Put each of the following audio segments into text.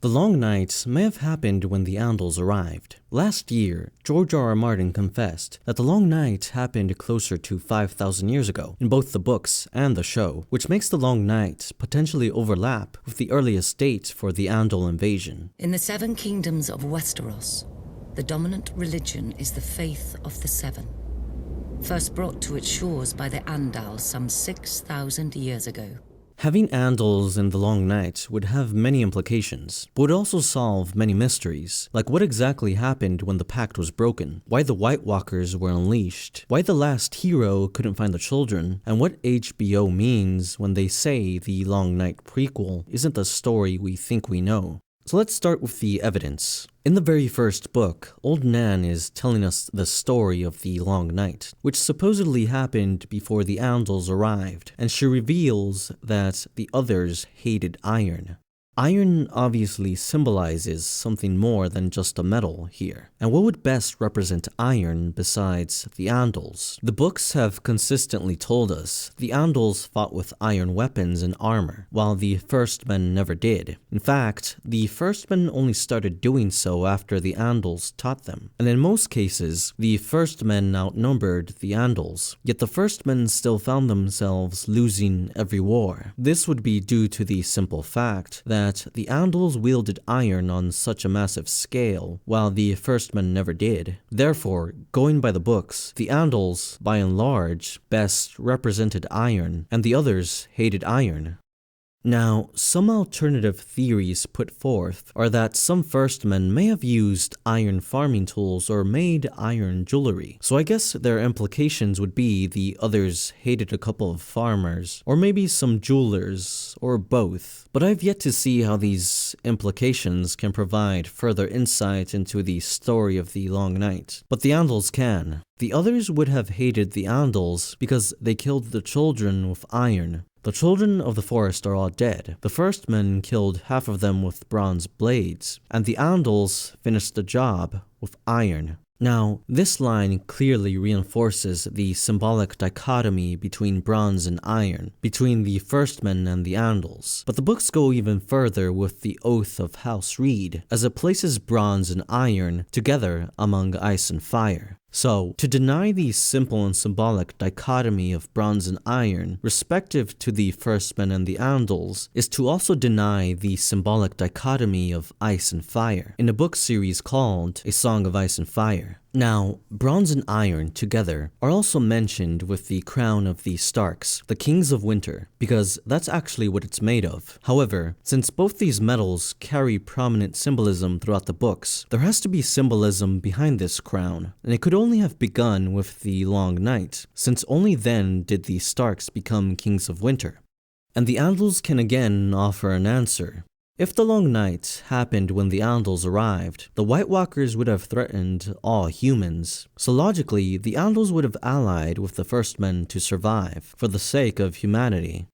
The Long Night may have happened when the Andals arrived. Last year, George R. R. Martin confessed that the Long Night happened closer to 5,000 years ago in both the books and the show, which makes the Long Night potentially overlap with the earliest date for the Andal invasion. In the Seven Kingdoms of Westeros, the dominant religion is the faith of the Seven, first brought to its shores by the Andal some 6,000 years ago. Having Andals in the Long Night would have many implications, but would also solve many mysteries, like what exactly happened when the Pact was broken, why the White Walkers were unleashed, why the last hero couldn't find the children, and what HBO means when they say the Long Night prequel isn't the story we think we know. So let's start with the evidence. In the very first book, Old Nan is telling us the story of the Long Night, which supposedly happened before the Andals arrived, and she reveals that the others hated iron. Iron obviously symbolizes something more than just a metal here. And what would best represent iron besides the Andals? The books have consistently told us the Andals fought with iron weapons and armor, while the First Men never did. In fact, the First Men only started doing so after the Andals taught them. And in most cases, the First Men outnumbered the Andals, yet the First Men still found themselves losing every war. This would be due to the simple fact that the Andals wielded iron on such a massive scale, while the First Men never did. Therefore, going by the books, the Andals, by and large, best represented iron, and the others hated iron. Now, some alternative theories put forth are that some First Men may have used iron farming tools or made iron jewelry. So I guess their implications would be the others hated a couple of farmers, or maybe some jewelers, or both. But I've yet to see how these implications can provide further insight into the story of the Long Night. But the Andals can. The others would have hated the Andals because they killed the children with iron. The children of the forest are all dead. The First Men killed half of them with bronze blades, and the Andals finished the job with iron. Now, this line clearly reinforces the symbolic dichotomy between bronze and iron, between the First Men and the Andals. But the books go even further with the Oath of House Reed, as it places bronze and iron together among ice and fire. So, to deny the simple and symbolic dichotomy of bronze and iron, respective to the First Men and the Andals, is to also deny the symbolic dichotomy of ice and fire, in a book series called A Song of Ice and Fire. Now, bronze and iron together are also mentioned with the crown of the Starks, the Kings of Winter, because that's actually what it's made of. However, since both these metals carry prominent symbolism throughout the books, there has to be symbolism behind this crown, and it could only have begun with the Long Night, since only then did the Starks become Kings of Winter. And the Andals can again offer an answer. If the Long Night happened when the Andals arrived, the White Walkers would have threatened all humans. So logically, the Andals would have allied with the First Men to survive, for the sake of humanity.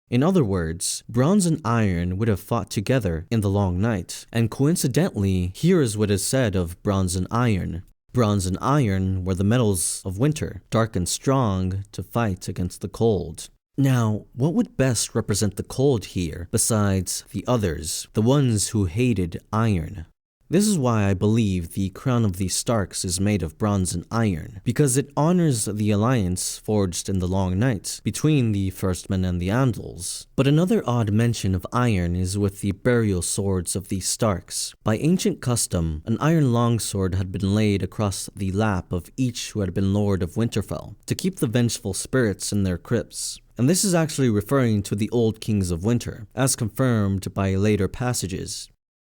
In other words, bronze and iron would have fought together in the Long Night, and coincidentally, here is what is said of bronze and iron. Bronze and iron were the metals of winter, dark and strong to fight against the cold. Now, what would best represent the cold here besides the others, the ones who hated iron? This is why I believe the crown of the Starks is made of bronze and iron, because it honors the alliance forged in the Long Night between the First Men and the Andals. But another odd mention of iron is with the burial swords of the Starks. By ancient custom, an iron longsword had been laid across the lap of each who had been Lord of Winterfell, to keep the vengeful spirits in their crypts. And this is actually referring to the old Kings of Winter, as confirmed by later passages.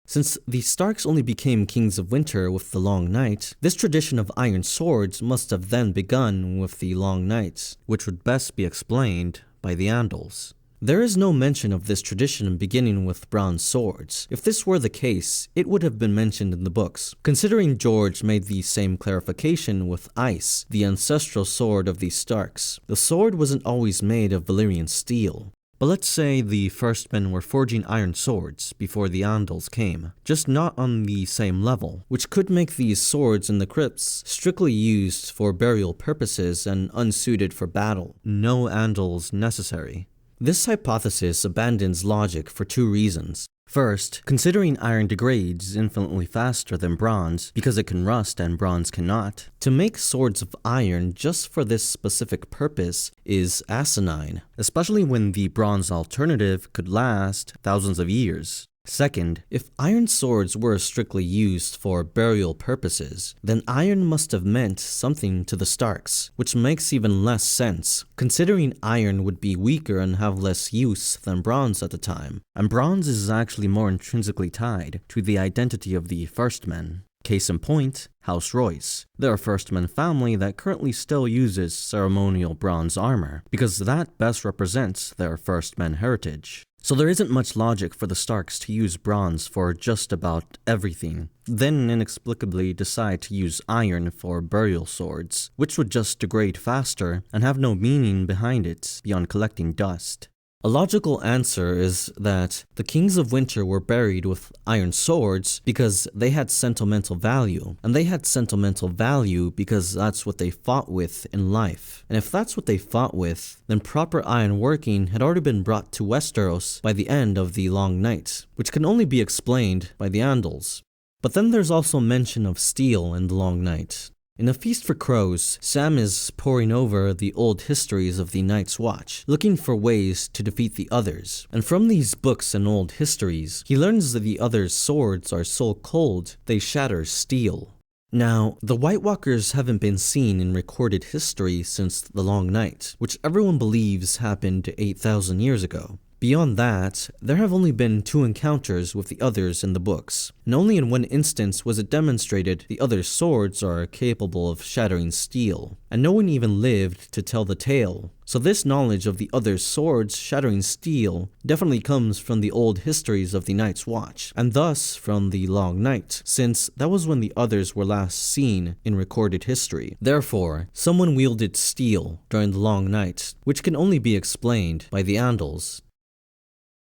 Since the Starks only became Kings of Winter with the Long Night, this tradition of iron swords must have then begun with the Long Night, which would best be explained by the Andals. There is no mention of this tradition beginning with bronze swords. If this were the case, it would have been mentioned in the books, considering George made the same clarification with ice, the ancestral sword of the Starks. The sword wasn't always made of Valyrian steel. But let's say the First Men were forging iron swords before the Andals came, just not on the same level, which could make these swords in the crypts strictly used for burial purposes and unsuited for battle. No Andals necessary. This hypothesis abandons logic for two reasons. First, considering iron degrades infinitely faster than bronze because it can rust and bronze cannot, to make swords of iron just for this specific purpose is asinine, especially when the bronze alternative could last thousands of years. Second, if iron swords were strictly used for burial purposes, then iron must have meant something to the Starks, which makes even less sense, considering iron would be weaker and have less use than bronze at the time, and bronze is actually more intrinsically tied to the identity of the First Men. Case in point, House Royce. They're a Firstman family that currently still uses ceremonial bronze armor, because that best represents their Firstmen heritage. So there isn't much logic for the Starks to use bronze for just about everything, then inexplicably decide to use iron for burial swords, which would just degrade faster and have no meaning behind it beyond collecting dust. A logical answer is that the Kings of Winter were buried with iron swords because they had sentimental value, and they had sentimental value because that's what they fought with in life. And if that's what they fought with, then proper ironworking had already been brought to Westeros by the end of the Long Night, which can only be explained by the Andals. But then there's also mention of steel in the Long Night. In A Feast for Crows, Sam is poring over the old histories of the Night's Watch, looking for ways to defeat the others. And from these books and old histories, he learns that the others' swords are so cold they shatter steel. Now, the White Walkers haven't been seen in recorded history since the Long Night, which everyone believes happened 8,000 years ago. Beyond that, there have only been 2 encounters with the others in the books, and only in one instance was it demonstrated the others' swords are capable of shattering steel, and no one even lived to tell the tale. So this knowledge of the others' swords shattering steel definitely comes from the old histories of the Night's Watch, and thus from the Long Night, since that was when the others were last seen in recorded history. Therefore, someone wielded steel during the Long Night, which can only be explained by the Andals.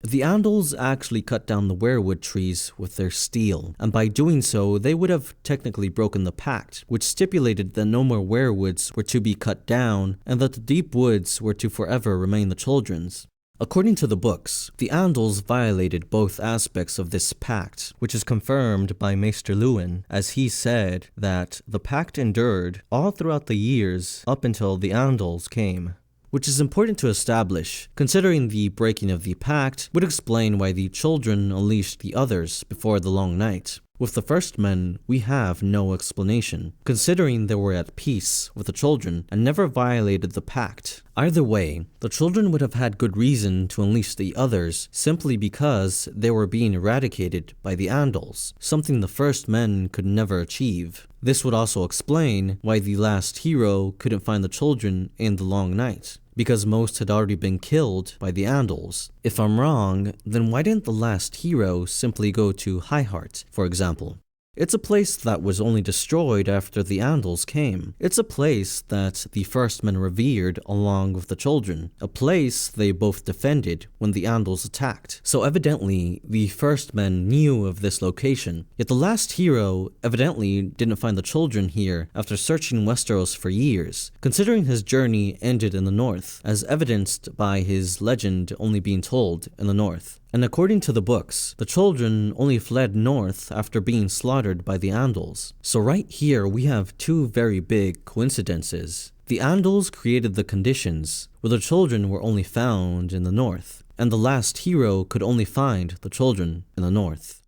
The Andals actually cut down the weirwood trees with their steel, and by doing so, they would have technically broken the Pact, which stipulated that no more weirwoods were to be cut down, and that the deep woods were to forever remain the children's. According to the books, the Andals violated both aspects of this pact, which is confirmed by Maester Luwin, as he said that the pact endured all throughout the years up until the Andals came. Which is important to establish, considering the breaking of the pact would explain why the children unleashed the others before the Long Night. With the First Men, we have no explanation, considering they were at peace with the children and never violated the pact. Either way, the children would have had good reason to unleash the others simply because they were being eradicated by the Andals, something the First Men could never achieve. This would also explain why the last hero couldn't find the children in the Long Night, because most had already been killed by the Andals. If I'm wrong, then why didn't the last hero simply go to Highheart, for example? It's a place that was only destroyed after the Andals came. It's a place that the First Men revered along with the children. A place they both defended when the Andals attacked. So evidently, the First Men knew of this location. Yet the last hero evidently didn't find the children here after searching Westeros for years, considering his journey ended in the north, as evidenced by his legend only being told in the north. And according to the books, the children only fled north after being slaughtered by the Andals. So right here we have 2 very big coincidences. The Andals created the conditions where the children were only found in the north, and the last hero could only find the children in the north.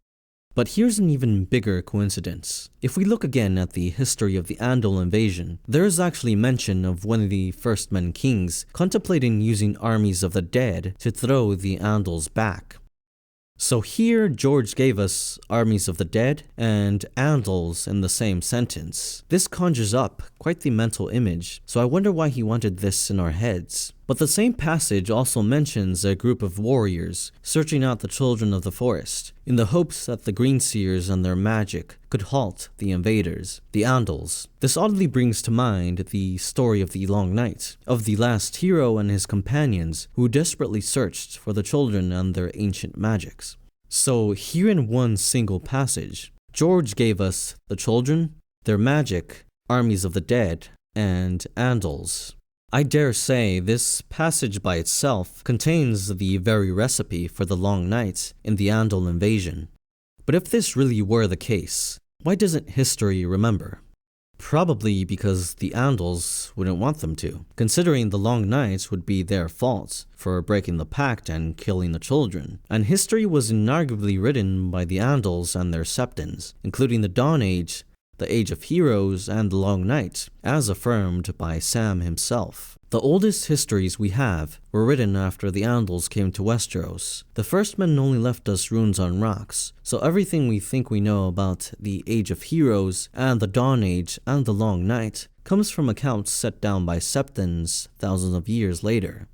But here's an even bigger coincidence. If we look again at the history of the Andal invasion, there is actually mention of one of the First Men kings contemplating using armies of the dead to throw the Andals back. So here George gave us armies of the dead and Andals in the same sentence. This conjures up quite the mental image, so I wonder why he wanted this in our heads. But the same passage also mentions a group of warriors searching out the children of the forest, in the hopes that the Greenseers and their magic could halt the invaders, the Andals. This oddly brings to mind the story of the Long Night, of the last hero and his companions who desperately searched for the children and their ancient magics. So here in one single passage, George gave us the children, their magic, armies of the dead, and Andals. I dare say this passage by itself contains the very recipe for the Long Night in the Andal invasion. But if this really were the case, why doesn't history remember? Probably because the Andals wouldn't want them to, considering the Long Nights would be their fault for breaking the Pact and killing the children. And history was inarguably written by the Andals and their Septons, including the Dawn Age, the Age of Heroes, and the Long Night, as affirmed by Sam himself. The oldest histories we have were written after the Andals came to Westeros. The First Men only left us runes on rocks, so everything we think we know about the Age of Heroes and the Dawn Age and the Long Night comes from accounts set down by Septons thousands of years later.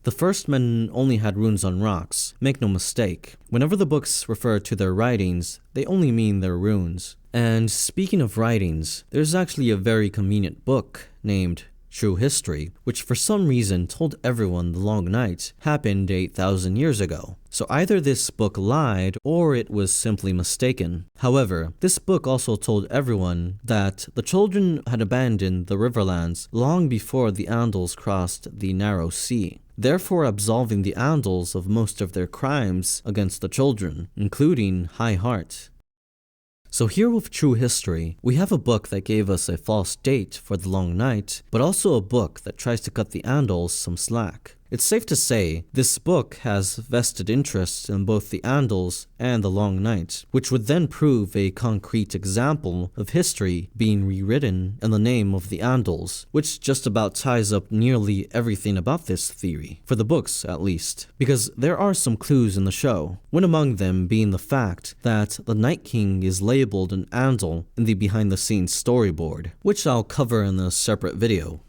The First Men only had runes on rocks, make no mistake. Whenever the books refer to their writings, they only mean their runes. And speaking of writings, there's actually a very convenient book named True History, which for some reason told everyone the Long Night happened 8,000 years ago. So either this book lied or it was simply mistaken. However, this book also told everyone that the children had abandoned the Riverlands long before the Andals crossed the Narrow Sea, therefore absolving the Andals of most of their crimes against the children, including High Heart. So here with True History, we have a book that gave us a false date for the Long Night, but also a book that tries to cut the Andals some slack. It's safe to say this book has vested interests in both the Andals and the Long Night, which would then prove a concrete example of history being rewritten in the name of the Andals, which just about ties up nearly everything about this theory, for the books at least, because there are some clues in the show, one among them being the fact that the Night King is labeled an Andal in the behind-the-scenes storyboard, which I'll cover in a separate video.